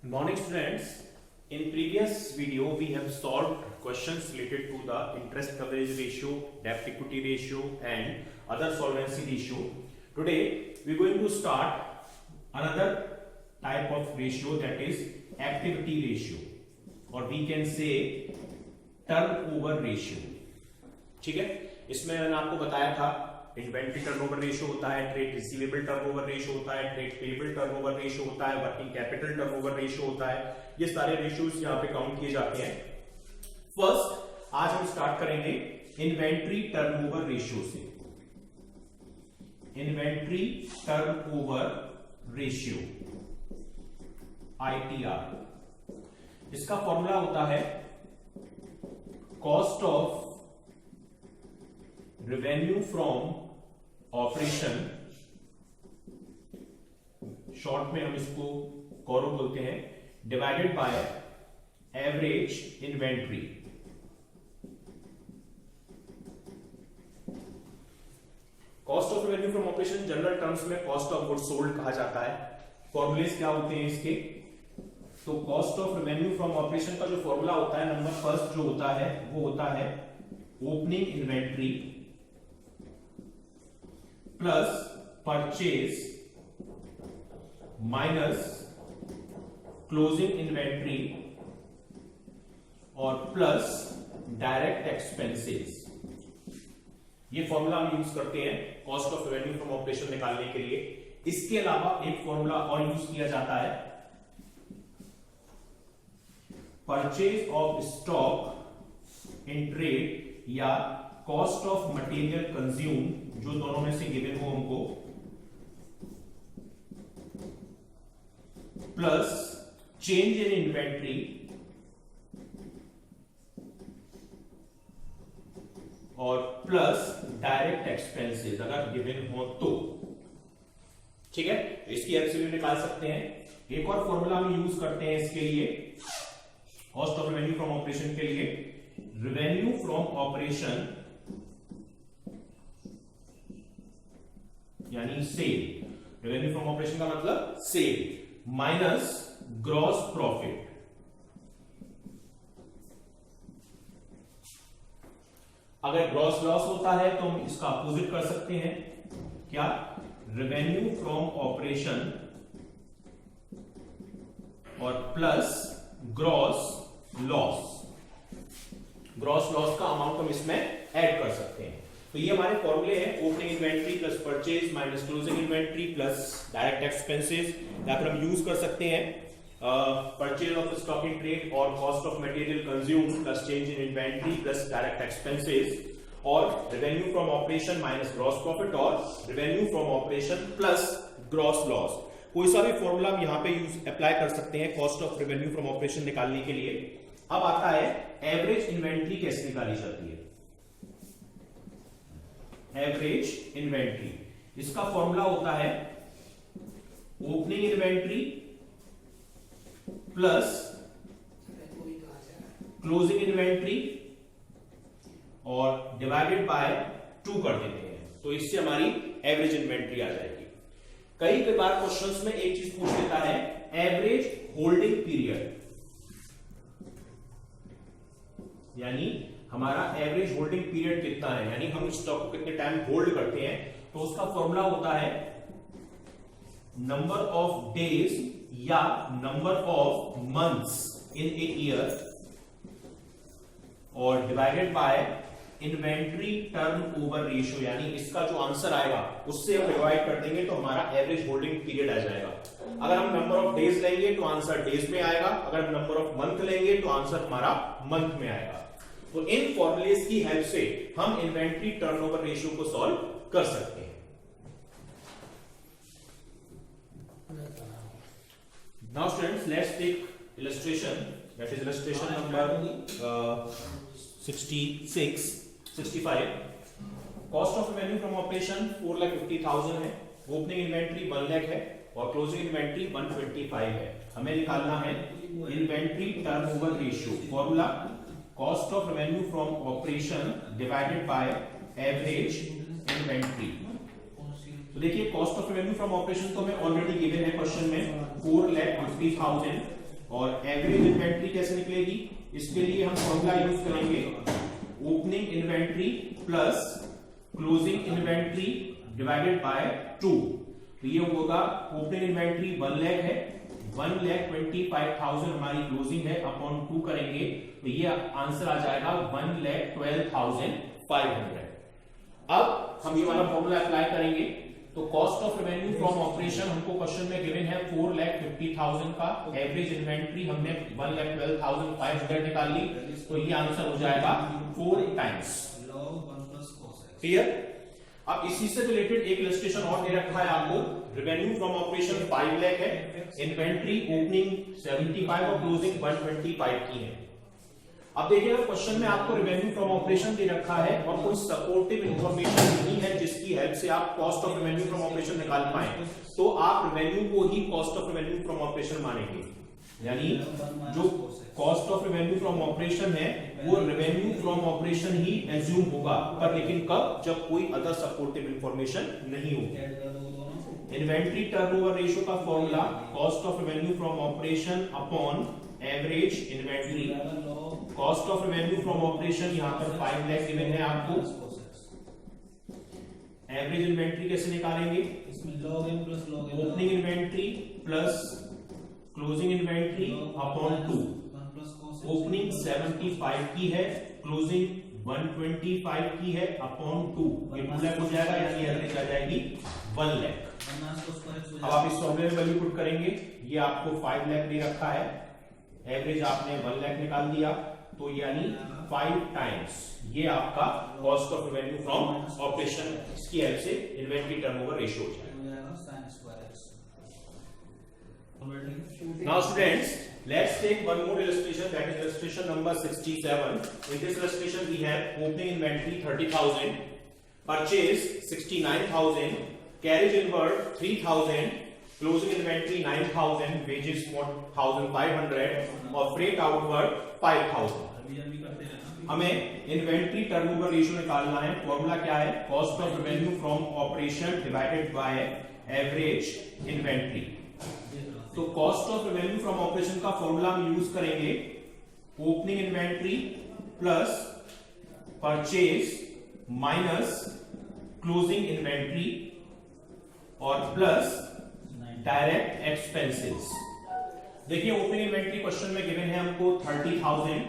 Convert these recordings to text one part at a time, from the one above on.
Morning students, in previous video we have solved questions related to the interest coverage ratio, debt equity ratio and other solvency ratio. Today we are going to start another type of ratio, that is activity ratio, or we can say turnover ratio. ठीक है, इसमें मैंने आपको बताया था inventory turnover ratio होता है, trade receivable turnover ratio होता है, ट्रेड पेएबल टर्नओवर रेशियो होता है, वर्किंग कैपिटल टर्नओवर रेशियो होता है। ये सारे रेशियोज यहाँ पे काउंट किए जाते हैं। फर्स्ट आज हम स्टार्ट करेंगे इन्वेंट्री टर्नओवर रेशियो से। इन्वेंट्री टर्नओवर रेशियो ITR, इसका फॉर्मूला होता है cost of revenue from operation, short में हम इसको कॉरो बोलते हैं, divided by average inventory. Cost of revenue from operation general terms में कॉस्ट ऑफ गुड्स सोल्ड कहा जाता है। फॉर्मूलेस क्या होते हैं इसके? तो cost of revenue from operation का जो फॉर्मूला होता है, नंबर फर्स्ट जो होता है वो होता है opening inventory plus purchase minus closing inventory और प्लस डायरेक्ट एक्सपेंसेस। ये फॉर्मूला हम यूज करते हैं cost of revenue from operation निकालने के लिए। इसके अलावा एक फॉर्मूला और यूज किया जाता है, purchase of stock in trade या कॉस्ट ऑफ मटेरियल कंज्यूम, जो दोनों में से गिवन हो हमको, प्लस चेंज इन इन्वेंट्री और प्लस डायरेक्ट एक्सपेंसेस अगर गिवन हो तो। ठीक है, इसकी हेल्प से भी निकाल सकते हैं। एक और फॉर्मूला हम यूज करते हैं इसके लिए, cost of revenue from operation के लिए, रेवेन्यू फ्रॉम ऑपरेशन यानी सेल। रेवेन्यू फ्रॉम ऑपरेशन का मतलब सेल माइनस ग्रॉस प्रॉफिट। अगर ग्रॉस लॉस होता है तो हम इसका अपोजिट कर सकते हैं, क्या? रेवेन्यू फ्रॉम ऑपरेशन और plus gross loss. Gross loss का अमाउंट हम इसमें ऐड कर सकते हैं। तो ये हमारे फॉर्मूले हैं, opening inventory plus purchase minus closing inventory plus direct expenses. या फिर हम यूज कर सकते हैं purchase of stock in trade और cost of material consume plus change in inventory plus direct expenses, और revenue from operation minus gross profit और revenue from operation plus gross loss. कोई सा भी फॉर्मूला हम यहाँ पे यूज अप्लाई कर सकते हैं cost of revenue from operation निकालने के लिए। अब आता है एवरेज इन्वेंट्री कैसे निकाली जाती है। एवरेज इन्वेंट्री, इसका फॉर्मूला होता है opening inventory plus closing inventory और डिवाइडेड बाय 2 कर देते हैं, तो इससे हमारी एवरेज इन्वेंट्री आ जाएगी। कई बार क्वेश्चंस में एक चीज पूछ लेता है, एवरेज होल्डिंग पीरियड, यानी हमारा एवरेज होल्डिंग पीरियड कितना है, यानी हम स्टॉक को कितने टाइम होल्ड करते हैं। तो उसका फॉर्मूला होता है नंबर ऑफ डेज या number of months in a year और divided by inventory turnover ratio, यानी इसका जो आंसर आएगा उससे हम डिवाइड कर देंगे तो हमारा एवरेज होल्डिंग पीरियड आ जाएगा। अगर हम नंबर ऑफ डेज लेंगे तो आंसर डेज में आएगा, अगर हम नंबर ऑफ मंथ लेंगे तो आंसर हमारा मंथ में आएगा। तो इन फॉर्मूलेस की हेल्प से हम इन्वेंट्री टर्नओवर रेशियो को सॉल्व कर सकते हैं। Now students, let's take illustration, that is illustration number 65। Cost of revenue from operation 4,50,000 है, ओपनिंग इन्वेंट्री 1 लाख है और क्लोजिंग इन्वेंट्री 125 है। हमें निकालना है inventory turnover ratio. Formula cost of revenue from operation divided by average inventory. तो देखिए cost of revenue from operation तो हमें ऑलरेडी गिवन है क्वेश्चन में 4,50,000 और एवरेज इन्वेंट्री कैसे निकलेगी, इसके लिए हम फॉर्मूला यूज करेंगे opening inventory plus closing inventory divided by 2। तो ये होगा ओपनिंग इन्वेंट्री 1 लाख है, 1,25,000 हमारी क्लोजिंग है, अपॉन 2 करेंगे तो ये आंसर आ जाएगा 1,12,500। अब हम ये वाला फॉर्मूला अप्लाई करेंगे तो cost of revenue from operation हमको क्वेश्चन में गिवन है 4,50,000 का, एवरेज इन्वेंट्री हमने 1,12,500 निकाल ली, तो ये आंसर हो जाएगा 4 टाइम्स। क्लियर? अब इसी से रिलेटेड एक इलस्ट्रेशन और दे रखा है आपको, रेवेन्यू फ्रॉम ऑपरेशन 5 लाख है, इन्वेंट्री ओपनिंग 75 और क्लोजिंग 125 की है। अब देखिए क्वेश्चन में आपको रेवेन्यू फ्रॉम ऑपरेशन दे रखा है और कोई सपोर्टिव इंफॉर्मेशन नहीं है जिसकी हेल्प से आप cost of revenue from operation निकाल पाए, तो आप रेवेन्यू को ही cost of revenue from operation मानेंगे। यानी जो cost of revenue from operation है वो रेवेन्यू फ्रॉम ऑपरेशन ही एज्यूम होगा, पर लेकिन कब, जब कोई अदर सपोर्टिव इंफॉर्मेशन नहीं होगी। इन्वेंट्री टर्नओवर रेशियो का formula cost of revenue from operation upon average inventory. Cost of revenue from operation यहां पर 5 लाख गिवन है आपको, एवरेज इन्वेंट्री कैसे निकालेंगे, opening inventory plus closing inventory upon 2। Opening 75 की है, क्लोजिंग 125 की है, अपॉन 2, ये 2 लाख हो जाएगा, यानी एवरेज आ जाएगी 1 लाख। अब आप इस फॉर्मूले में वैल्यू पुट करेंगे, ये आपको 5 लाख दे रखा है, एवरेज आपने 1 लाख निकाल दिया, तो यानी 5 टाइम्स ये आपका cost of revenue from operation की हेल्प से इन्वेंट्री टर्नओवर रेशियो हो जाएगा। Now students, let's take one more illustration, that is illustration number 67. In this illustration we have opening inventory 30,000, purchase 69,000, carriage inward 3,000, closing inventory 9,000, wages 4,500 और freight outward 5,000। हमें inventory turnover ratio निकालना है, formula क्या है, cost of revenue from operation divided by average inventory. तो cost of revenue from operation का formula हम use करेंगे opening inventory plus purchase minus closing inventory और प्लस डायरेक्ट एक्सपेंसेस। देखिए ओपनिंग इन्वेंट्री क्वेश्चन में गिवन है हमको 30,000,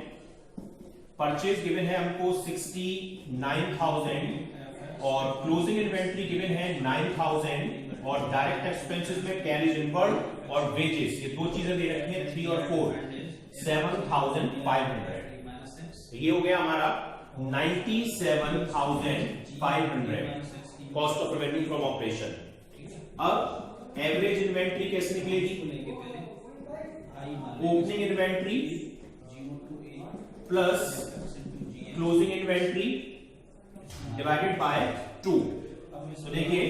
परचेज गिवन है हमको 69,000 और क्लोजिंग इन्वेंट्री गिवन है 9,000 और डायरेक्ट एक्सपेंसेस में कैरेज इनवर्ड और वेजेस, ये दो चीजें दे रखी हैं 3 और 4, 7,500। ये हो गया हमारा 97,500 cost of revenue from operation. अब एवरेज इन्वेंट्री कैसे निकलेगी, opening inventory plus closing inventory divided by 2। तो देखिए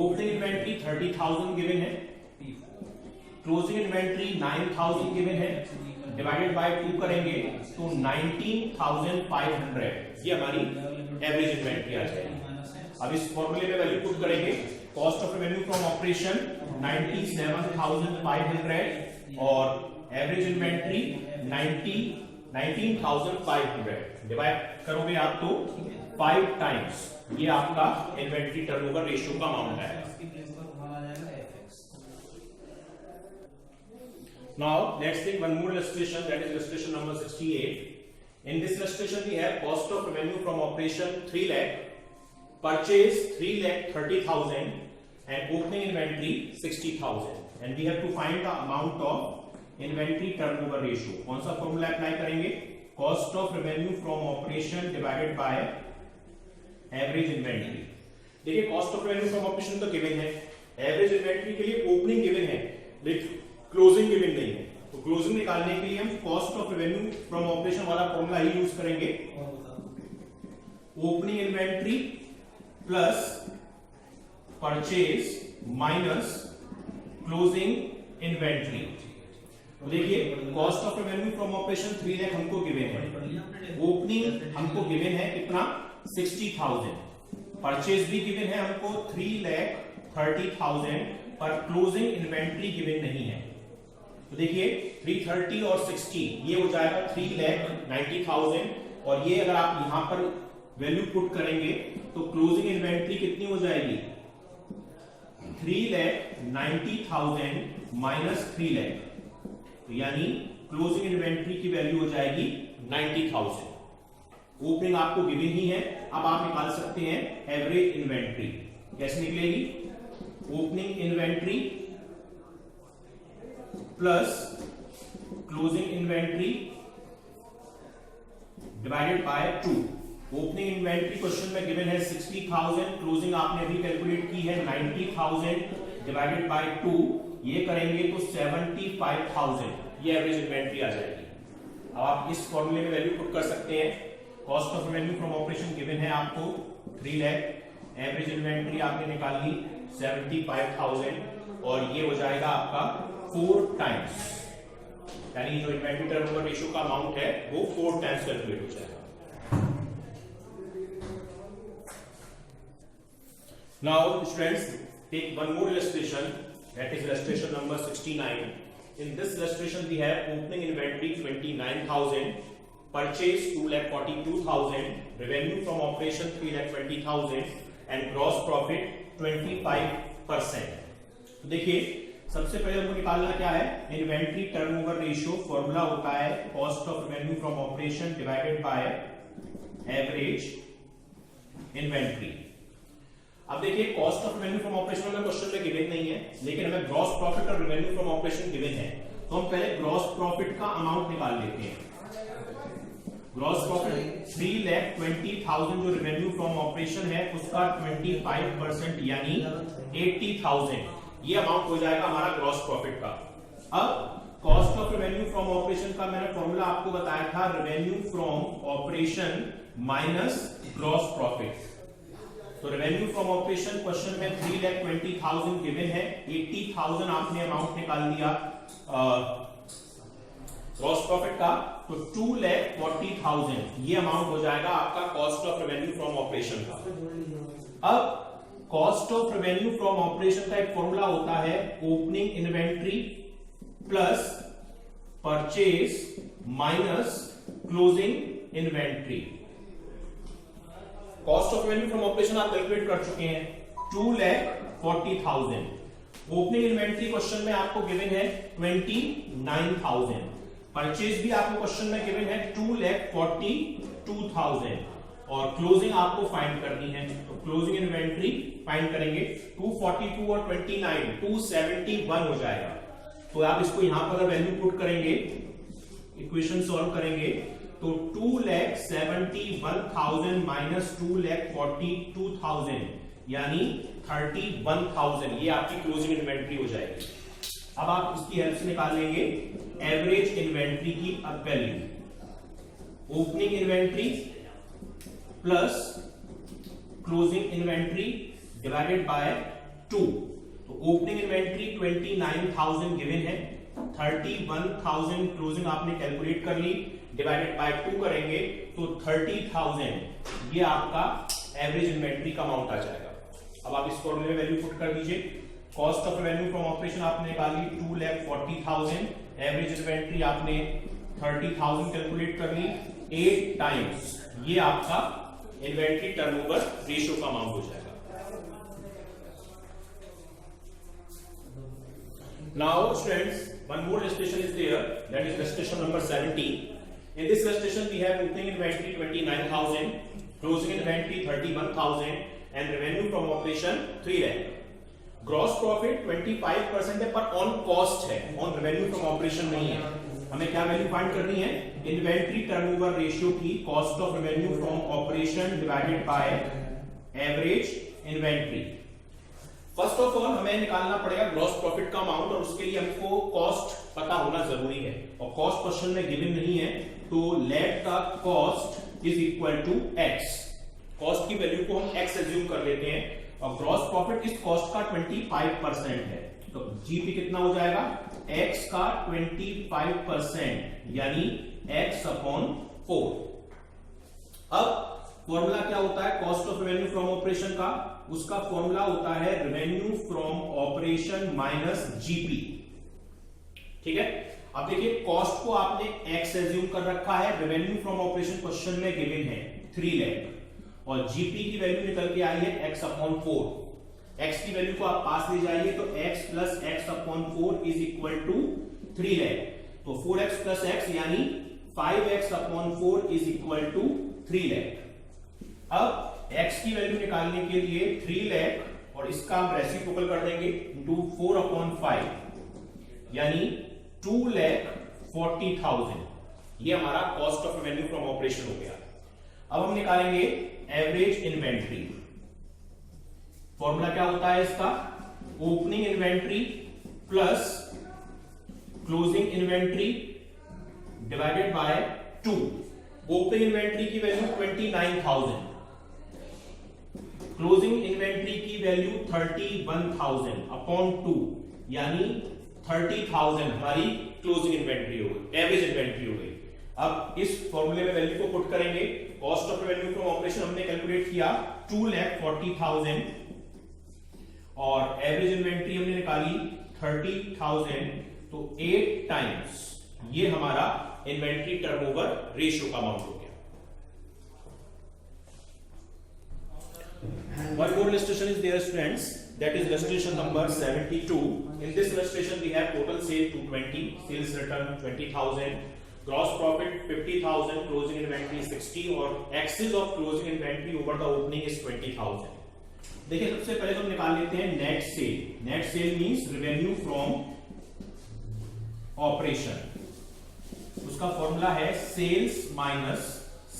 ओपनिंग इन्वेंट्री 30,000 गिवन है, क्लोजिंग इन्वेंट्री 9,000 गिवन है, डिवाइडेड बाय 2 करेंगे तो 19,500 ये हमारी एवरेज इन्वेंट्री आ जाएगी। अब इस फॉर्मूले में वैल्यू पुट करेंगे, cost of revenue from operation 97,500 और एवरेज इन्वेंट्री 19,500 डिवाइड करोगे आप तो 5 टाइम्स ये आपका इन्वेंट्री टर्नओवर रेशियो का अमाउंट है। Now let's take one more illustration, that is illustration number 68. In this illustration we have cost of revenue from operation 3 lakh, purchase 3,30,000 and opening inventory 60,000, and we have to find the amount of inventory turnover ratio। कौन सा formula apply करेंगे, cost of revenue from operation divided by average inventory। देखिए cost of revenue from operation तो given है, average inventory के लिए opening given है लेकिन क्लोजिंग गिवन नहीं है, तो क्लोजिंग निकालने के लिए हम cost of revenue from operation वाला फॉर्मूला ही यूज करेंगे, opening inventory plus purchase minus closing inventory. तो देखिए cost of revenue from operation 3 lakh हमको गिवन है, ओपनिंग हमको गिवन है कितना 60,000, परचेज भी गिवन है हमको 3,30,000 पर क्लोजिंग इन्वेंट्री गिवन नहीं है। तो देखिए 330 और 60 ये हो जाएगा 3,90,000 और ये अगर आप यहां पर वैल्यू पुट करेंगे तो क्लोजिंग इन्वेंट्री कितनी हो जाएगी 3,90,000 माइनस 3 लाख, तो यानी क्लोजिंग इन्वेंट्री की वैल्यू हो जाएगी 90,000। ओपनिंग आपको गिवन ही है, अब आप निकाल सकते हैं एवरेज इन्वेंट्री। कैसे निकलेगी? Opening inventory plus closing inventory divided by 2। Opening inventory question में गिवन है 60,000, क्लोजिंग आपने अभी कैलकुलेट की है 90,000 डिवाइडेड बाय 2, ये करेंगे तो 75,000 ये एवरेज इन्वेंट्री आ जाएगी। अब आप इस फॉर्मूले में वैल्यू पुट कर सकते हैं। Cost of revenue from operation given है आपको 3 लाख, एवरेज इन्वेंट्री आपने निकाल ली 75,000 और ये हो जाएगा आपका 4 टाइम्स, यानी जो इन्वेंट्री टर्नओवर रेशियो का अमाउंट है वो 4 टाइम्स कैलकुलेट हो जाएगा। Now students, take one more illustration, that is illustration number 69. In this illustration we have opening inventory 29,000, purchase 2,42,000, revenue from operation 3,20,000 and gross profit 25%. तो देखिए सबसे पहले हमको निकालना क्या है, इन्वेंट्री टर्नओवर रेशियो। फॉर्मूला होता है cost of revenue from operation divided by average inventory. अब देखिए cost of revenue from operation में क्वेश्चन में गिवन नहीं है, लेकिन हमें ग्रॉस प्रॉफिट और रेवेन्यू फ्रॉम ऑपरेशन गिवन है, तो हम पहले ग्रॉस प्रॉफिट का अमाउंट निकाल लेते हैं। ग्रॉस प्रॉफिट 3,20,000 जो रेवेन्यू फ्रॉम ऑपरेशन है उसका 25% यानी 80,000 ये अमाउंट हो जाएगा हमारा ग्रॉस प्रॉफिट का। अब cost of revenue from operation का मैंने फॉर्मूला आपको बताया था, revenue from operation minus gross profit. तो रेवेन्यू फ्रॉम ऑपरेशन क्वेश्चन में 3,20,000 गिवन है, 80,000 आपने अमाउंट निकाल दिया ग्रॉस प्रॉफिट का, तो 2,40,000 ये अमाउंट हो जाएगा आपका cost of revenue from operation का। अब cost of revenue from operation का एक फॉर्मूला होता है opening inventory plus purchase minus closing inventory. Cost of revenue from operation आप कैलकुलेट कर चुके हैं 2,40,000। ओपनिंग इन्वेंट्री क्वेश्चन में आपको गिवन है 29,000। परचेज भी आपको क्वेश्चन में गिवन है 2,42,000 और क्लोजिंग आपको फाइंड करनी है, तो क्लोजिंग इन्वेंट्री फाइंड करेंगे 242 और 29 271 हो जाएगा। तो आप इसको यहां पर वैल्यू पुट करेंगे, इक्वेशन सॉल्व करेंगे तो 2,71,000 माइनस 2,42,000 यानी 31,000 ये आपकी क्लोजिंग इन्वेंट्री हो जाएगी। अब आप इसकी हेल्प से निकाल लेंगे एवरेज इन्वेंट्री की अब value. Opening inventory plus closing inventory divided by 2। तो ओपनिंग इन्वेंट्री 29,000 गिवन है, 31,000 क्लोजिंग आपने कैलकुलेट कर ली, डिवाइडेड बाय 2 करेंगे तो 30,000 ये आपका एवरेज इन्वेंट्री का अमाउंट आ जाएगा। अब आप इस फॉर्मूले में वैल्यू पुट कर दीजिए। Cost of revenue from operation आपने निकाली 2,40,000, एवरेज इन्वेंट्री आपने 30,000 कैलकुलेट कर ली, 8 टाइम्स ये आपका इन्वेंट्री टर्नओवर रेशियो का अमाउंट हो जाएगा। Now students, one more illustration is there, that is illustration number 70. In this illustration we have opening inventory 29,000, closing inventory 31,000 and revenue from operation 3 lakh. Gross profit 25% है पर on cost है, on revenue from operation नहीं है। हमें क्या value find करनी है, inventory turnover ratio की cost of revenue from operation divided by average inventory. First of all हमें निकालना पड़ेगा ग्रॉस प्रॉफिट का अमाउंट और उसके लिए हमको कॉस्ट पता होना जरूरी है और कॉस्ट क्वेश्चन में गिवन नहीं है, तो let the cost is equal to x. Cost की वैल्यू को हम एक्स एज्यूम कर लेते हैं और ग्रॉस प्रॉफिट इस कॉस्ट का 25% है, तो जीपी कितना हो जाएगा, एक्स का 25% यानी एक्स अपॉन 4। अब फॉर्मूला क्या होता है cost of revenue from operation का, उसका फॉर्मूला होता है revenue from operation minus GP. ठीक है। अब देखिए कॉस्ट को आपने x एज्यूम कर रखा है, रेवेन्यू फ्रॉम ऑपरेशन क्वेश्चन में गिवन है 3 लाख और जीपी की वैल्यू निकल के आई है x/4। x की वैल्यू को आप पास ले जाइए तो x plus x/4 is equal to 3 lakh, तो 4x प्लस x यानी 5x/4 is equal to 3 lakh. अब x की वैल्यू निकालने के लिए 3 लाख और इसका हम रेसिप्रोकल कर देंगे इंटू 4/5 यानी 2,40,000। ये हमारा cost of revenue from operation हो गया। अब हम निकालेंगे एवरेज इन्वेंट्री। फॉर्मूला क्या होता है इसका, opening inventory plus closing inventory divided by 2। Opening inventory की वैल्यू 29,000, क्लोजिंग इन्वेंट्री की वैल्यू 31,000 अपॉन 2 यानी 30,000 हमारी क्लोजिंग इन्वेंट्री हो गई, एवरेज इन्वेंट्री हो गई। अब इस फॉर्मूले में वैल्यू को पुट करेंगे, cost of revenue from operation हमने कैलकुलेट किया 2,40,000 और एवरेज इन्वेंट्री हमने निकाली 30,000, तो 8 टाइम्स ये हमारा इन्वेंट्री टर्नओवर रेशियो का अमाउंट हो गया। One more illustration is there, students. That is illustration number 72. In this illustration, we have total sale 220, sales return 20,000, gross profit 50,000, closing inventory 60 और excess of closing inventory over the opening is 20,000. देखिए सबसे पहले तो हम निकाल लेते हैं net cell. Net cell means revenue from operation. उसका फॉर्मूला है सेल्स माइनस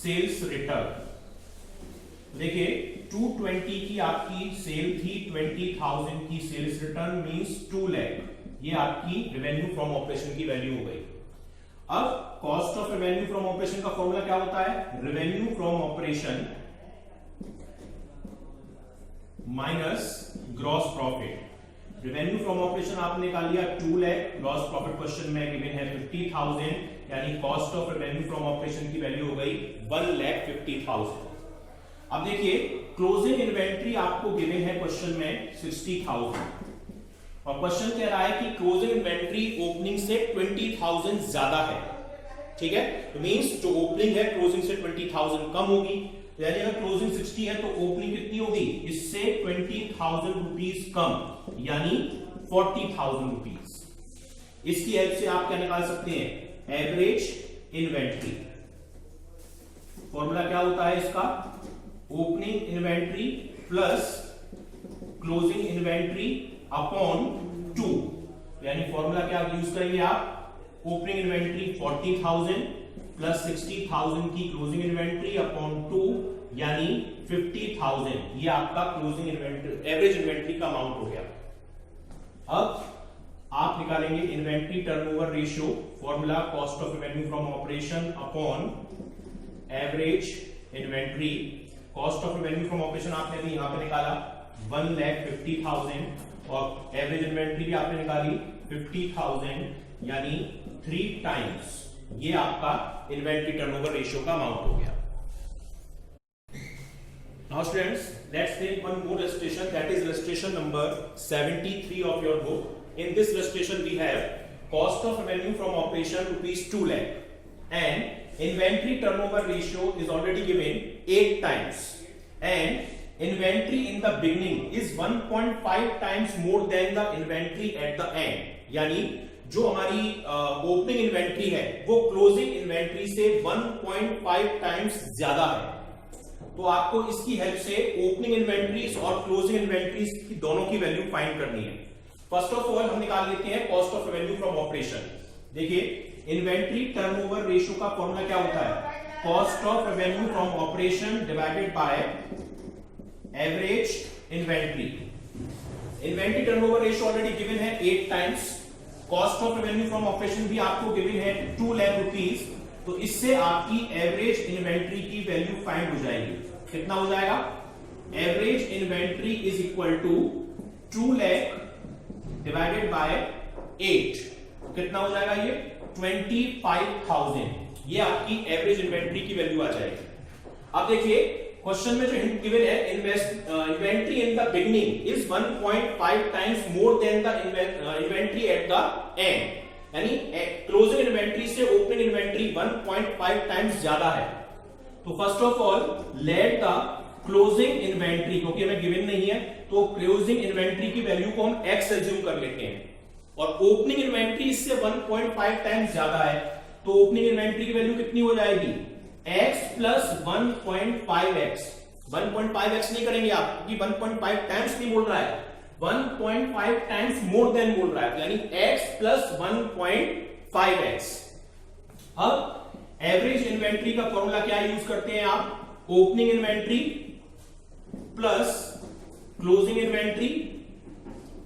सेल्स रिटर्न। देखिए 220 की आपकी सेल थी, 20,000 की सेल्स रिटर्न मींस 2 लाख, ये आपकी रेवेन्यू फ्रॉम ऑपरेशन की वैल्यू हो गई। अब cost of revenue from operation का फॉर्मूला क्या होता है, revenue from operation minus gross profit. Revenue from operation आपने निकाल लिया 2 लाख, ग्रॉस प्रॉफिट क्वेश्चन में गिवन है 50,000 यानी cost of revenue from operation की वैल्यू हो गई 1,50,000। अब देखिए क्लोजिंग इन्वेंट्री आपको गिवन है क्वेश्चन में 60,000 और क्वेश्चन कह रहा है कि क्लोजिंग इन्वेंट्री ओपनिंग से 20,000 ज्यादा है, ठीक है। तो मींस जो ओपनिंग है क्लोजिंग से 20,000 कम होगी, यानी अगर क्लोजिंग 60 है तो ओपनिंग कितनी होगी, इससे 20,000 रुपीज कम यानी 40,000 रुपीज। इसकी हेल्प से आप क्या निकाल सकते हैं, एवरेज इन्वेंट्री। फॉर्मूला क्या होता है इसका, opening inventory plus closing inventory upon 2 यानी फॉर्मूला क्या यूज करेंगे आप, ओपनिंग इन्वेंट्री 40,000 प्लस 60,000 की क्लोजिंग इन्वेंट्री अपॉन 2 यानी 50,000। ये आपका क्लोजिंग इन्वेंट्री एवरेज इन्वेंट्री का अमाउंट हो गया। अब आप निकालेंगे inventory turnover ratio. Formula cost of revenue from operation upon average inventory. Cost of revenue from operation आपने भी यहां पे निकाला 1,50,000 और एवरेज इन्वेंट्री भी आपने निकाली 50,000 यानी 3 टाइम्स ये आपका इन्वेंट्री टर्नओवर रेशियो का अमाउंट हो गया। Now students, let's take one more illustration, that is illustration number 73 of your book. In this illustration we have cost of revenue from operation rupees 2 lakh and inventory turnover ratio is already given 8 times and inventory in the beginning is 1.5 times more than the inventory at the end. यानी जो हमारी opening inventory है वो closing inventory से 1.5 times ज्यादा है। तो आपको इसकी हेल्प से ओपनिंग इन्वेंट्रीज और क्लोजिंग इन्वेंट्रीज की दोनों की वैल्यू फाइंड करनी है। फर्स्ट ऑफ ऑल हम निकाल लेते हैं cost of revenue from operation. देखिए इन्वेंट्री टर्नओवर रेशियो का फॉर्मूला क्या होता है, cost of revenue from operation divided by average inventory. Inventory turnover ratio already given है 8 times, cost of revenue from operation भी आपको गिवन है 2 लाख रुपीज, तो इससे आपकी एवरेज इन्वेंट्री की वैल्यू फाइंड हो जाएगी। कितना हो जाएगा, average inventory is equal to 2 lakh divided by 8, कितना हो जाएगा ये 25,000। ये आपकी एवरेज इन्वेंट्री की वैल्यू आ जाएगी। अब देखिए क्वेश्चन में जो हिंट गिवन है, inventory in the beginning is 1.5 times more than the inventory at the end, यानी क्लोजिंग इन्वेंट्री से ओपनिंग इन्वेंट्री 1.5 टाइम्स ज्यादा है। तो first of all let the closing inventory, क्योंकि हमें गिवन नहीं है तो क्लोजिंग इन्वेंट्री की वैल्यू को हम x एज्यूम कर लेते हैं, और ओपनिंग इन्वेंट्री इससे 1.5 टाइम्स ज्यादा है, तो ओपनिंग इन्वेंट्री की वैल्यू कितनी हो जाएगी, x प्लस 1.5x। 1.5x नहीं करेंगे आप, क्योंकि 1.5 टाइम्स नहीं बोल रहा है, 1.5 टाइम्स मोर देन बोल रहा है, यानी x प्लस 1.5x। अब एवरेज इन्वेंट्री का फॉर्मूला क्या यूज करते हैं आप, opening inventory plus closing inventory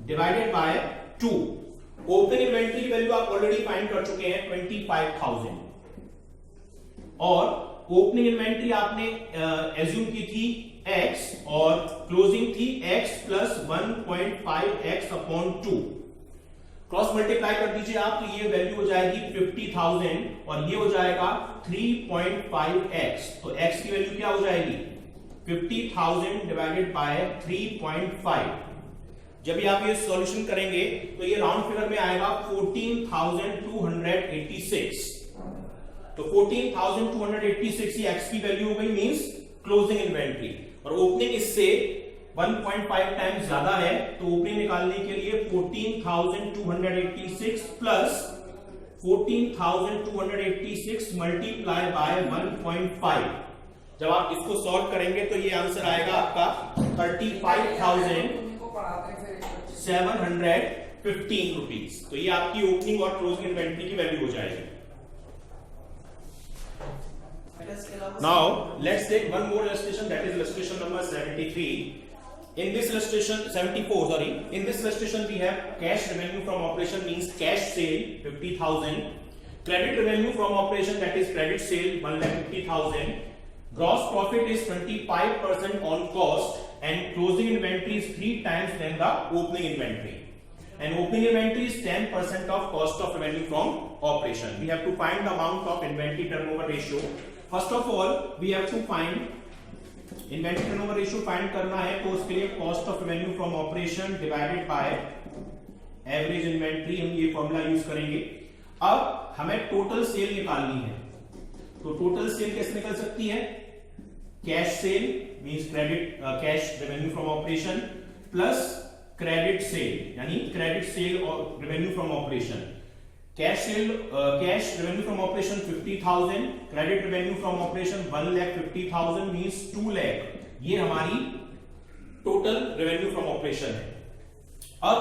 divided by 2। Opening inventory की वैल्यू आप ऑलरेडी फाइंड कर चुके हैं 25,000, और ओपनिंग इन्वेंट्री आपने एज्यूम की थी x और क्लोजिंग थी x plus 1.5x upon 2। Cross multiply कर दीजिए आप, तो ये वैल्यू हो जाएगी 50,000 और ये हो जाएगा 3.5x। तो x की वैल्यू क्या हो जाएगी, 50,000 डिवाइडेड बाय 3.5। जब भी आप ये सॉल्यूशन करेंगे तो ये राउंड फिगर में आएगा 14,286। तो 14,286 ये x की वैल्यू हो गई, मींस क्लोजिंग इन्वेंट्री, और ओपनिंग इससे 1.5 टाइम्स ज्यादा है, तो ओपनिंग निकालने के लिए 14,286 प्लस 14,286 मल्टीप्लाई बाय 1.5। जब आप इसको सॉल्व करेंगे तो ये आंसर आएगा आपका 35,715 रुपीज। तो ये आपकी ओपनिंग और क्लोजिंग इन्वेंट्री की वैल्यू हो जाएगी। Now let's take one more illustration, that is illustration number 73. In this illustration 74, sorry, in this illustration we have cash revenue from operation means cash sale 50,000, credit revenue from operation that is credit sale 1,50,000, gross profit is 25% on cost, and closing inventory is 3 times than the opening inventory, and opening inventory is 10% of cost of revenue from operation. We have to find the amount of inventory turnover ratio. First of all we have to find inventory turnover ratio find करना है, तो उसके लिए cost of revenue from operation divided by average inventory, हम ये formula use करेंगे। अब हमें टोटल सेल निकालनी है, तो टोटल सेल कैसे निकल सकती है, cash cell means credit cash revenue from operation plus credit sale, यानी क्रेडिट सेल और revenue from operation. Cash revenue from operation 50,000, credit revenue from operation 1,50,000 means 2 lakh, ये हमारी टोटल रेवेन्यू फ्रॉम ऑपरेशन है। अब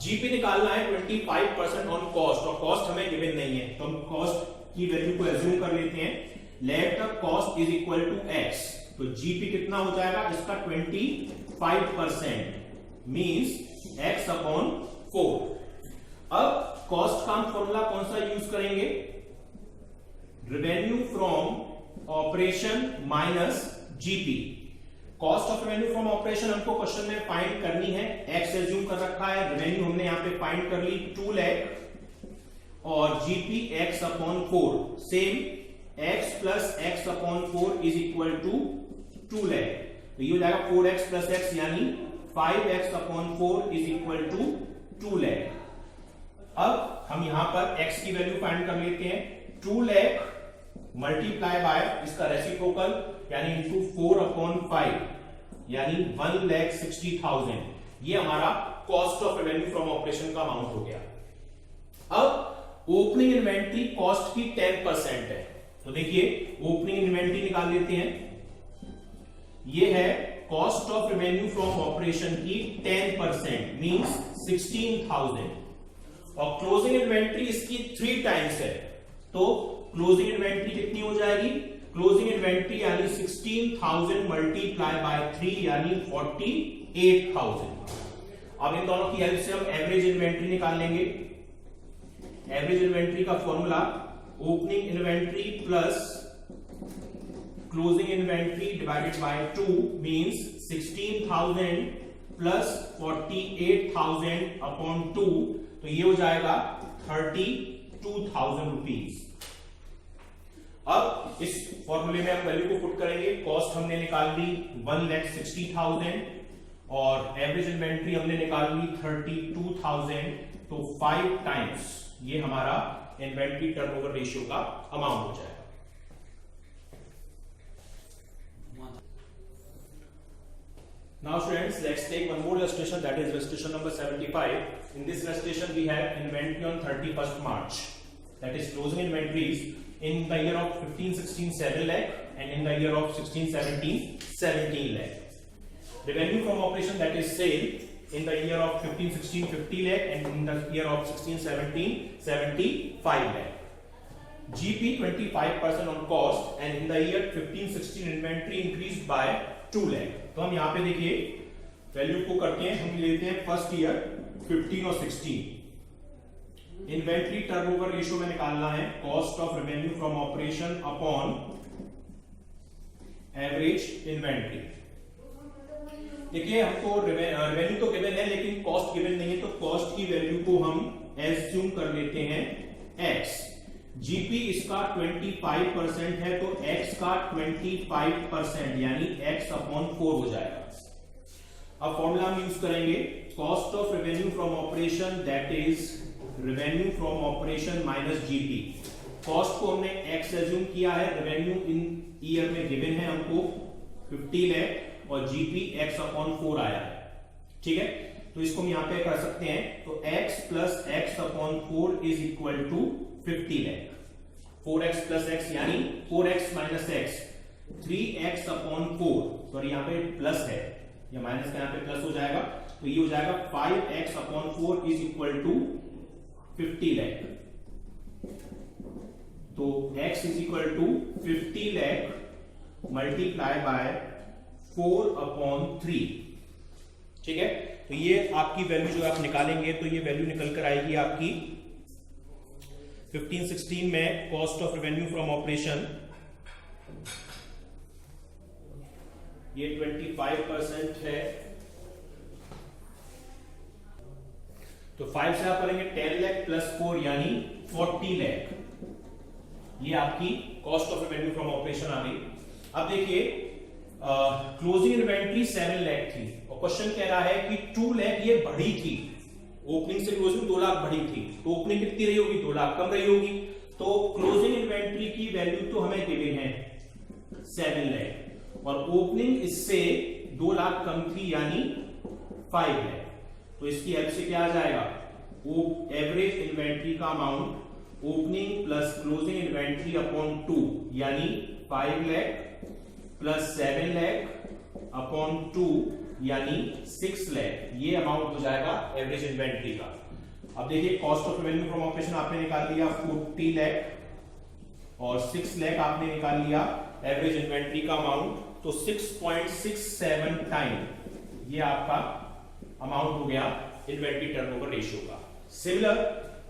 जीपी निकालना है 25% ऑन कॉस्ट, और cost हमें गिवन नहीं है, तो हम कॉस्ट की वैल्यू को एज्यूम कर लेते हैं। Let the cost is equal to x, तो जीपी कितना हो जाएगा इसका 25% मींस x अपॉन 4। अब कॉस्ट का फॉर्मूला कौन सा यूज करेंगे, revenue from operation minus GP. Cost of revenue from operation हमको क्वेश्चन में फाइंड करनी है, एक्स एज्यूम कर रखा है, रेवेन्यू हमने यहां पे फाइंड कर ली 2 लाख, और GP x upon 4, same x plus x upon 4 is equal to 2 lakh, तो ये हो जाएगा 4x प्लस एक्स, यानी 5x upon 4 is equal to 2 lakh. अब हम यहां पर x की वैल्यू फाइंड कर लेते हैं, 2 लाख मल्टीप्लाई बाय इसका रेसिप्रोकल यानी इंटू 4 अपॉन 5, यानी 1,60,000, ये हमारा cost of revenue from operation का अमाउंट हो गया। अब ओपनिंग इन्वेंट्री कॉस्ट की 10% है, तो देखिए ओपनिंग इन्वेंट्री निकाल लेते हैं, ये है cost of revenue from operation की 10% मींस 16,000, और क्लोजिंग इन्वेंट्री इसकी 3 टाइम्स है, तो क्लोजिंग इन्वेंट्री कितनी हो जाएगी, क्लोजिंग इन्वेंट्री यानी 16,000 मल्टीप्लाई बाय 3 यानी 48,000। अब इन दोनों की हेल्प से हम एवरेज इन्वेंट्री निकाल लेंगे। एवरेज इन्वेंट्री का formula opening inventory plus closing inventory divided by 2 means 16,000 plus 48,000 upon 2, तो ये हो जाएगा 32,000 रुपीज। अब इस फॉर्मूले में हम वैल्यू को पुट करेंगे, कॉस्ट हमने निकाल ली 1,60,000 और एवरेज इन्वेंट्री हमने निकाल ली 32,000, तो 5 टाइम्स ये हमारा इन्वेंट्री टर्नओवर रेशियो का अमाउंट हो जाएगा। Now students, let's take one more illustration, that is illustration number 75. In this illustration we have inventory on 31st March, that is closing inventories in the year of 15-16 7 lakh and in the year of 16-17 17 lakh. Revenue from operation, that is sale, in the year of 15-16 50 lakh and in the year of 16-17 75 lakh. GP 25% on cost and in the year 15-16 inventory increased by 2 lakh. तो हम यहाँ पे देखिए value को करते हैं, हम लेते हैं फर्स्ट ईयर 15 और 16। इन्वेंट्री टर्नओवर रेशियो में निकालना है cost of revenue from operation upon average inventory. देखिए हमको रेवेन्यू तो गिवन है लेकिन कॉस्ट गिवन नहीं है, तो कॉस्ट की वैल्यू को हम एज्यूम कर लेते हैं x। जीपी इसका 25% है तो x का 25% यानी x अपॉन 4 हो जाएगा। अब फॉर्मूला हम यूज करेंगे cost of revenue from operation, that is revenue from operation minus GP. Cost को हमने x एज्यूम किया है, रेवेन्यू इन ईयर में गिवन है हमको 50 लाख और जीपी x अपॉन 4 आया है, ठीक है। तो इसको हम यहां पे कर सकते हैं, तो x plus x upon 4 is equal to 50 lakh. 4x plus x यानी 4x minus x 3x upon 4, sorry यहाँ पे प्लस है, या माइनस का यहाँ पे प्लस हो जाएगा, तो ये हो जाएगा 5x upon 4 is equal to 50 lakh. तो x is equal to 50 lakh multiply by 4 upon 3, ठीक है। तो ये आपकी वैल्यू जो आप निकालेंगे तो ये वैल्यू निकल कर आएगी आपकी 15-16 में cost of revenue from operation ये 25% है, तो 5 से आप करेंगे 10 लाख प्लस 4 यानी 40 लाख। ये आपकी cost of revenue from operation आ गई। अब देखिए क्लोजिंग इन्वेंट्री 7 लाख थी और क्वेश्चन कह रहा है कि 2 लाख ये बढ़ी थी, ओपनिंग से क्लोजिंग 2 लाख बढ़ी थी, तो ओपनिंग कितनी रही होगी, 2 लाख कम रही होगी। तो क्लोजिंग इन्वेंट्री की वैल्यू तो हमें गिवन है 7 लाख और ओपनिंग इससे 2 लाख कम थी यानी 5 लाख। तो इसकी हेल्प से क्या आ जाएगा, एवरेज इन्वेंट्री का amount opening plus closing inventory upon 2 यानी 5 लाख प्लस 7 लाख अपॉन 2 यानी 6 लाख। ये अमाउंट हो जाएगा एवरेज इन्वेंट्री का। अब देखिए cost of revenue from operation आपने निकाल लिया 40 लाख और 6 लाख आपने निकाल लिया एवरेज इन्वेंट्री का अमाउंट, तो 6.67 टाइम ये आपका अमाउंट हो गया इन्वेंट्री टर्नओवर रेशियो का। Similar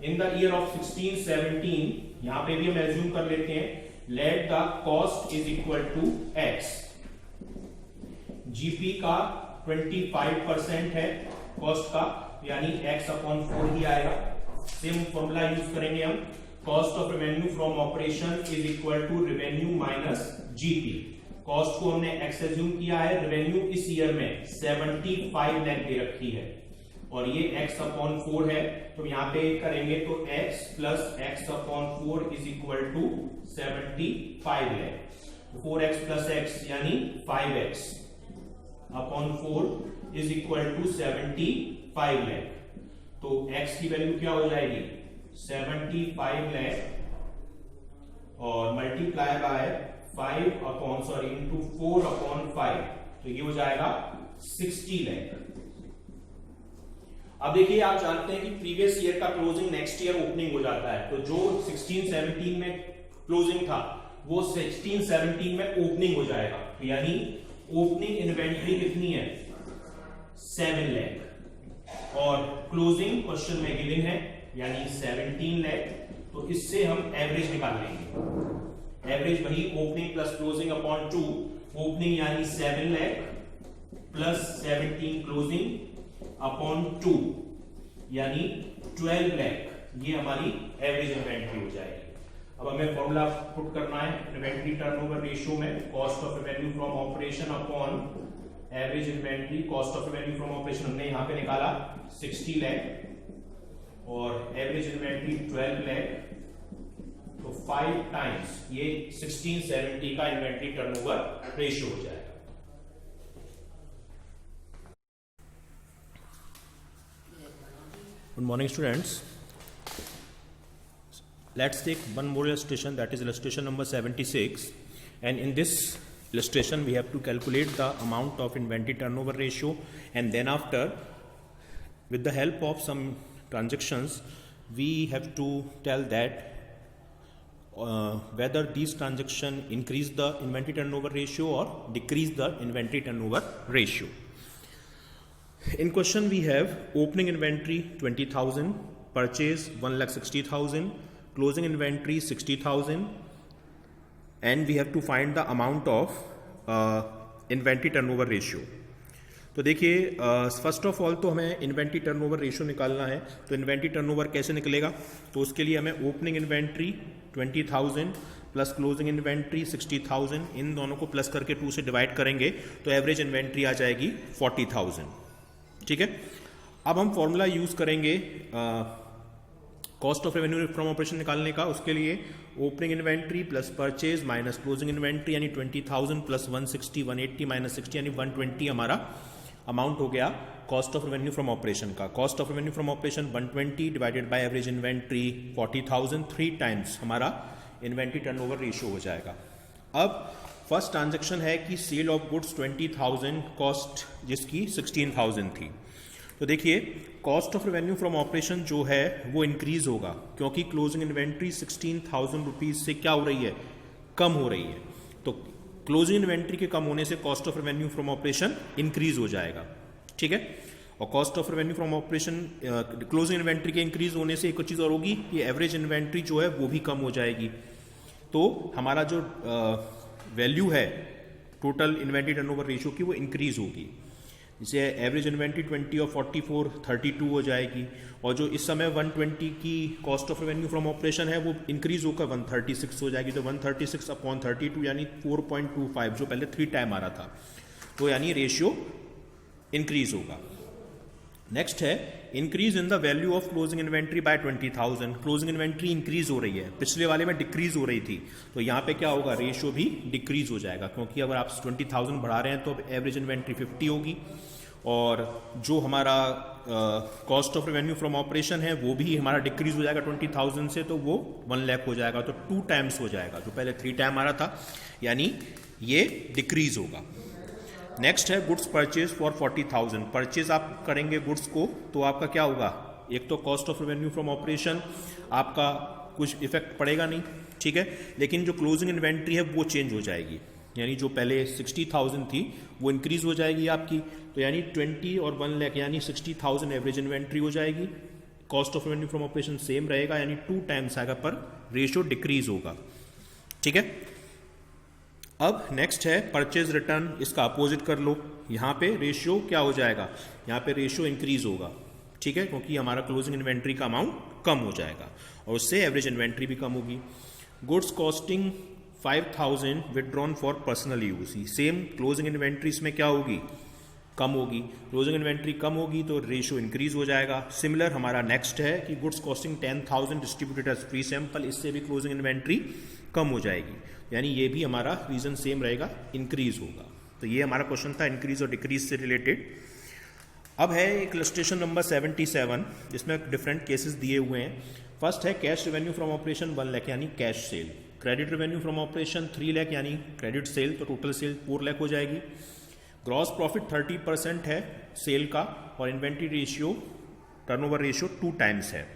in the year of 16-17 यहां पे भी हम एज्यूम कर लेते हैं let the cost is equal to x। GP का 25% है कॉस्ट का यानी x अपॉन 4 ही आएगा। सेम फॉर्मूला यूज करेंगे हम, cost of revenue from operation is equal to revenue minus GP. Cost को हमने x एज्यूम किया है, रेवेन्यू इस ईयर में 75 लाख दे रखी है और ये x अपॉन 4 है, तो यहाँ पे करेंगे तो x plus x upon 4 is equal to 75 lakh. 4x plus x यानी 5x upon 4 is equal to 75 lakh. तो x की वैल्यू क्या हो जाएगी 75 लाख और multiply by 5 upon sorry into 4 upon 5, तो ये हो जाएगा 60 लाख। अब देखिए आप जानते हैं कि प्रीवियस ईयर का क्लोजिंग नेक्स्ट ईयर ओपनिंग हो जाता है, तो जो 16-17 में क्लोजिंग था वो 16-17 में ओपनिंग हो जाएगा, तो यानी ओपनिंग इन्वेंट्री कितनी है 7 लाख और क्लोजिंग क्वेश्चन में गिवन है यानी 17 लाख। तो इससे हम एवरेज निकाल लेंगे। एवरेज वही opening plus closing upon 2, opening यानी 7 लाख प्लस 17 क्लोजिंग अपॉन 2 यानी 12 लाख। ये हमारी एवरेज इन्वेंट्री हो जाएगी। अब हमें फॉर्मूला पुट करना है इन्वेंट्री टर्नओवर रेशियो में cost of revenue from operation upon average inventory. Cost of revenue from operation हमने यहां पे निकाला 60 लाख और एवरेज इन्वेंट्री 12 लाख, तो 5 टाइम्स ये 1670 का इन्वेंट्री टर्नओवर रेशियो हो जाएगा। Good morning, students. Let's take one more illustration, that is illustration number 76. And in this illustration, we have to calculate the amount of inventory turnover ratio, and then after, with the help of some transactions, we have to tell that whether these transactions increase the inventory turnover ratio or decrease the inventory turnover ratio. In question we have opening inventory 20,000, purchase 1,60,000, closing inventory 60,000, and we have to find the amount of inventory turnover ratio. तो देखिए first of all तो हमें inventory turnover ratio निकालना है। तो inventory turnover कैसे निकलेगा? तो उसके लिए हमें opening inventory 20,000 plus closing inventory 60,000, इन दोनों को प्लस करके 2 से डिवाइड करेंगे तो एवरेज इन्वेंट्री आ जाएगी 40,000। ठीक है, अब हम फॉर्मूला यूज करेंगे cost of revenue from operation निकालने का। उसके लिए opening inventory plus purchase minus closing inventory यानी 20,000 प्लस 160, 180 माइनस 60 यानी 120 हमारा अमाउंट हो गया cost of revenue from operation का। Cost of revenue from operation 120 divided by average inventory 40,000, 3 times हमारा इन्वेंट्री टर्नओवर रेशियो हो जाएगा। अब फर्स्ट ट्रांजैक्शन है कि सेल ऑफ गुड्स 20,000, कॉस्ट जिसकी 16,000 थी। तो देखिए cost of revenue from operation जो है वो इंक्रीज होगा क्योंकि क्लोजिंग इन्वेंट्री 16,000 रुपीज से क्या हो रही है? कम हो रही है। तो क्लोजिंग इन्वेंट्री के कम होने से cost of revenue from operation increase हो जाएगा। ठीक है, और cost of revenue from operation closing inventory के इंक्रीज होने से एक चीज और होगी कि एवरेज इन्वेंट्री जो है वो भी कम हो जाएगी। तो हमारा जो वैल्यू है टोटल इन्वेंट्री टर्नओवर रेशियो की वो इंक्रीज होगी। जैसे एवरेज इन्वेंट्री 20 और 44 32 हो जाएगी, और जो इस समय 120 की cost of revenue from operation है वो इंक्रीज होकर 136 हो जाएगी। तो 136 अपॉन 32 यानी 4.25, जो पहले 3 टाइम आ रहा था, तो यानी रेशियो इंक्रीज होगा। नेक्स्ट है increase in the value of closing inventory by 20,000। Closing inventory increase हो रही है, पिछले वाले में डिक्रीज हो रही थी, तो यहाँ पे क्या होगा? रेशियो भी डिक्रीज हो जाएगा क्योंकि अगर आप 20,000 बढ़ा रहे हैं तो अब एवरेज इन्वेंट्री 50 होगी, और जो हमारा cost of revenue from operation है वो भी हमारा डिक्रीज हो जाएगा 20,000 से, तो वो 1 लाख हो जाएगा। तो 2 टाइम्स हो जाएगा, जो पहले 3 टाइम आ रहा था, यानी ये डिक्रीज होगा। नेक्स्ट है गुड्स परचेज फॉर 40,000। परचेज आप करेंगे गुड्स को तो आपका क्या होगा? एक तो cost of revenue from operation आपका कुछ इफेक्ट पड़ेगा नहीं, ठीक है, लेकिन जो क्लोजिंग इन्वेंट्री है वो चेंज हो जाएगी, यानी जो पहले 60,000 थी वो इंक्रीज हो जाएगी आपकी, तो यानी 20 और 1 लाख यानी 60,000 एवरेज इन्वेंट्री हो जाएगी। Cost of revenue from operation same रहेगा यानी 2 टाइम्स आएगा, पर रेशियो डिक्रीज होगा। ठीक है, अब नेक्स्ट है परचेज रिटर्न, इसका अपोजिट कर लो। यहाँ पे रेशियो क्या हो जाएगा? यहाँ पे रेशियो इंक्रीज होगा, ठीक है, क्योंकि हमारा क्लोजिंग इन्वेंट्री का अमाउंट कम हो जाएगा और उससे एवरेज इन्वेंट्री भी कम होगी। Goods costing 5,000 withdrawn for personal use, same closing inventory इसमें क्या होगी? कम होगी। क्लोजिंग इन्वेंट्री कम होगी तो रेशियो इंक्रीज हो जाएगा। सिमिलर हमारा नेक्स्ट है कि goods costing 10,000 distributed as free sample, इससे भी क्लोजिंग इन्वेंट्री कम हो जाएगी, यानी ये भी हमारा रीजन सेम रहेगा, इंक्रीज होगा। तो ये हमारा क्वेश्चन था इंक्रीज और डिक्रीज से रिलेटेड। अब है एक इलस्ट्रेशन नंबर 77 जिसमें डिफरेंट केसेस दिए हुए हैं। फर्स्ट है cash revenue from operation 1 lakh यानी cash sale, credit revenue from operation 3 lakh यानी क्रेडिट सेल, तो टोटल सेल 4 लाख हो जाएगी। ग्रॉस प्रॉफिट 30% है सेल का, और inventory ratio turnover ratio 2 times है।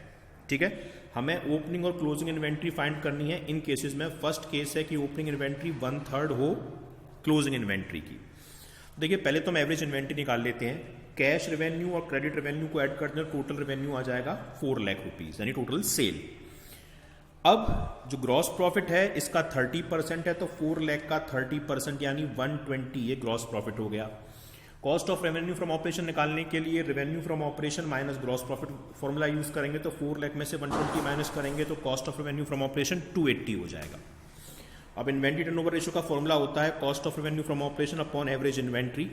ठीक है, हमें ओपनिंग और क्लोजिंग इन्वेंट्री फाइंड करनी है। इन केसेस में फर्स्ट केस है कि ओपनिंग इन्वेंट्री 1/3 हो क्लोजिंग इन्वेंट्री की। देखिए पहले तो हम एवरेज इन्वेंट्री निकाल लेते हैं। कैश रेवेन्यू और क्रेडिट रेवेन्यू को ऐड करते हैं, टोटल रेवेन्यू आ जाएगा 4 लाख रुपीज यानी टोटल सेल। अब जो ग्रॉस प्रॉफिट है इसका 30% है, तो 4 लाख का 30% यानी 120 ये ग्रॉस प्रॉफिट हो गया। Cost of revenue from operation निकालने के लिए revenue from operation minus gross profit formula use करेंगे, तो 4 लाख में से 120 माइनस करेंगे तो cost of revenue from operation 280 हो जाएगा। अब इन्वेंट्री टर्नओवर रेशियो का फॉर्मूला होता है cost of revenue from operation upon average inventory.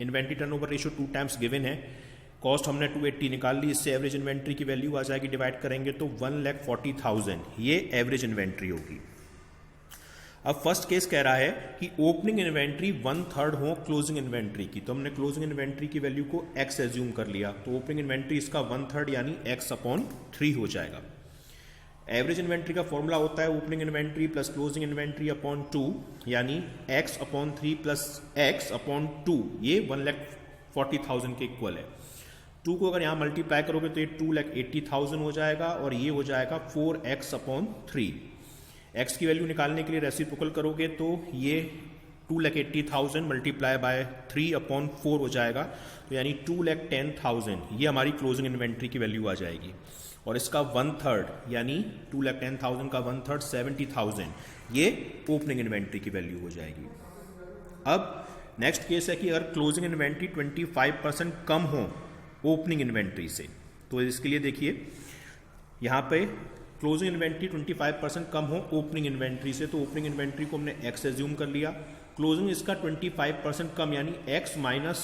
Inventory turnover ratio 2 times given है, कॉस्ट हमने 280 निकाल ली, इससे एवरेज इन्वेंट्री की वैल्यू आ जाएगी, डिवाइड करेंगे तो 1,40,000 ये एवरेज इन्वेंट्री होगी। अब फर्स्ट केस कह रहा है कि ओपनिंग इन्वेंट्री 1/3 हो क्लोजिंग इन्वेंट्री की, तो हमने क्लोजिंग इन्वेंट्री की वैल्यू को x एज्यूम कर लिया, तो ओपनिंग इन्वेंट्री इसका 1/3 यानी x/3 हो जाएगा। एवरेज इन्वेंट्री का फॉर्मूला होता है opening inventory plus closing inventory upon 2 यानी x/3 प्लस x/2, ये 1,40,000 के इक्वल है। 2 को अगर यहाँ मल्टीप्लाई करोगे तो ये 2,80,000 हो जाएगा और ये हो जाएगा 4x/3। x की वैल्यू निकालने के लिए रेसिप्रोकल करोगे तो ये 2,80,000 मल्टीप्लाई बाय 3/4 हो जाएगा, तो यानी 2,10,000 ये हमारी क्लोजिंग इन्वेंट्री की वैल्यू आ जाएगी। और इसका 1/3 यानी 2,10,000 का 1/3 70,000 ये ओपनिंग इन्वेंट्री की वैल्यू हो जाएगी। अब नेक्स्ट केस है कि अगर क्लोजिंग इन्वेंट्री 25% कम हो ओपनिंग इन्वेंट्री से, तो इसके लिए देखिए यहाँ पे क्लोजिंग इन्वेंट्री 25% कम हो ओपनिंग इन्वेंट्री से, तो ओपनिंग इन्वेंट्री को हमने x एज्यूम कर लिया, क्लोजिंग इसका 25% कम यानी x माइनस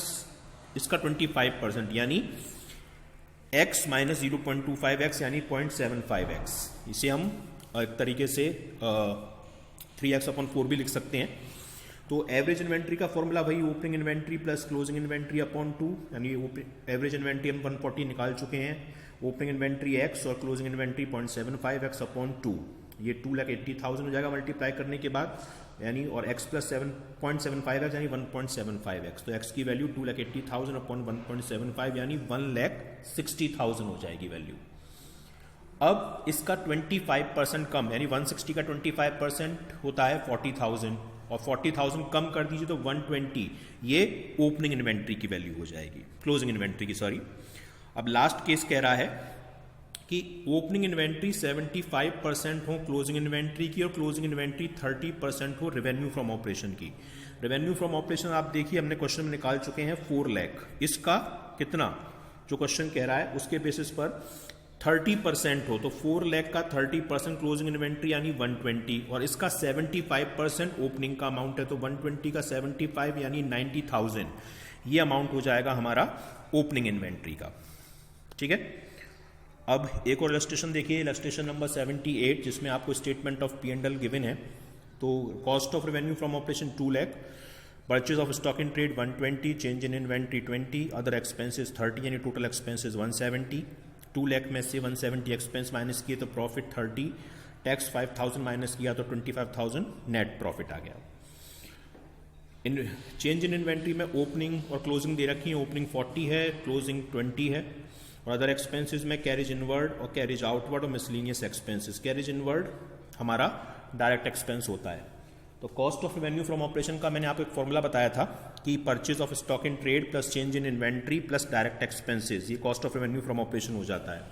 इसका 25% यानी x माइनस 0.25x यानी 0.75x। इसे हम एक तरीके से 3x/4 भी लिख सकते हैं। तो एवरेज इन्वेंट्री का फॉर्मूला वही opening inventory plus closing inventory upon 2 यानी एवरेज इन्वेंट्री हम 140 निकाल चुके हैं, ओपनिंग इन्वेंट्री x और क्लोजिंग इन्वेंट्री 0.75x अपॉन 2, ये 2,80,000 हो जाएगा मल्टीप्लाई करने के बाद, यानी और x प्लस 0.75x यानी 1.75x, तो x की वैल्यू 2,80,000 अपॉन 1.75 यानी 1,60,000 हो जाएगी वैल्यू। अब इसका 25% कम यानी 160 का 25% होता है 40,000 और 40,000 कम कर दीजिए तो 120, ये ओपनिंग इन्वेंट्री की वैल्यू हो जाएगी, क्लोजिंग इन्वेंट्री की सॉरी। अब लास्ट केस कह रहा है कि ओपनिंग इन्वेंट्री 75% हो क्लोजिंग इन्वेंट्री की और क्लोजिंग इन्वेंट्री 30% हो रेवेन्यू फ्रॉम ऑपरेशन की। रेवेन्यू फ्रॉम ऑपरेशन आप देखिए हमने क्वेश्चन में निकाल चुके हैं 4 लाख, इसका कितना जो क्वेश्चन कह रहा है उसके बेसिस पर 30% हो, तो 4 लाख का 30% क्लोजिंग इन्वेंट्री यानी 120 और इसका 75% ओपनिंग का अमाउंट है, तो 120 का 75 यानी 90,000 ये अमाउंट हो जाएगा हमारा ओपनिंग इन्वेंट्री का। ठीक है, अब एक और इलस्ट्रेशन देखिए, इलस्ट्रेशन नंबर 78 जिसमें आपको स्टेटमेंट ऑफ P&L गिवन है। तो cost of revenue from operation 2 lakh, purchase of stock in trade 120, change in inventory 20, other expenses 30 यानी टोटल एक्सपेंसेस 170। 2 लाख में से 170 एक्सपेंस माइनस किए तो प्रॉफिट 30, टैक्स 5,000 माइनस किया तो 25,000 नेट प्रॉफिट आ गया। चेंज इन इन्वेंट्री में ओपनिंग और क्लोजिंग दे रखी है, ओपनिंग 40 है, क्लोजिंग 20 है। और अदर एक्सपेंसेस में कैरेज इनवर्ड और कैरेज आउटवर्ड और मिसलिनियस एक्सपेंसेस। कैरेज इनवर्ड हमारा डायरेक्ट एक्सपेंस होता है। तो cost of revenue from operation का मैंने आपको एक फॉर्मूला बताया था कि purchase of stock in trade plus change in inventory plus direct expenses, ये cost of revenue from operation हो जाता है।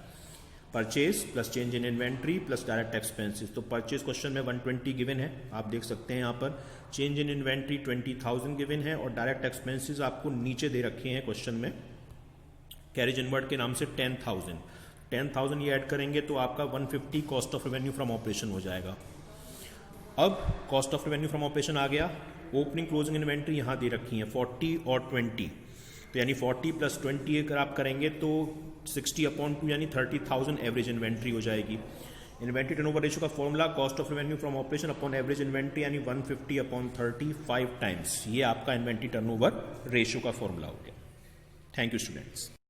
Purchase plus change in inventory plus direct expenses. तो परचेज क्वेश्चन में 120 गिवन है, आप देख सकते हैं यहाँ पर। चेंज इन इन्वेंट्री 20,000 गिवन है और डायरेक्ट एक्सपेंसेस आपको नीचे दे रखे हैं क्वेश्चन में कैरेज इनवर्ड के नाम से 10,000 ये ऐड करेंगे तो आपका 150 cost of revenue from operation हो जाएगा। अब cost of revenue from operation आ गया। ओपनिंग क्लोजिंग इन्वेंट्री यहाँ दे रखी है 40 और 20, तो यानी 40 प्लस 20 अगर आप करेंगे तो 60/2 यानी 30,000 एवरेज इन्वेंट्री हो जाएगी। इन्वेंट्री टर्नओवर रेशियो का formula cost of revenue from operation upon average inventory यानी 150/30 5 टाइम्स, ये आपका इन्वेंट्री टर्नओवर रेशियो का फॉर्मूला हो गया। Thank you students.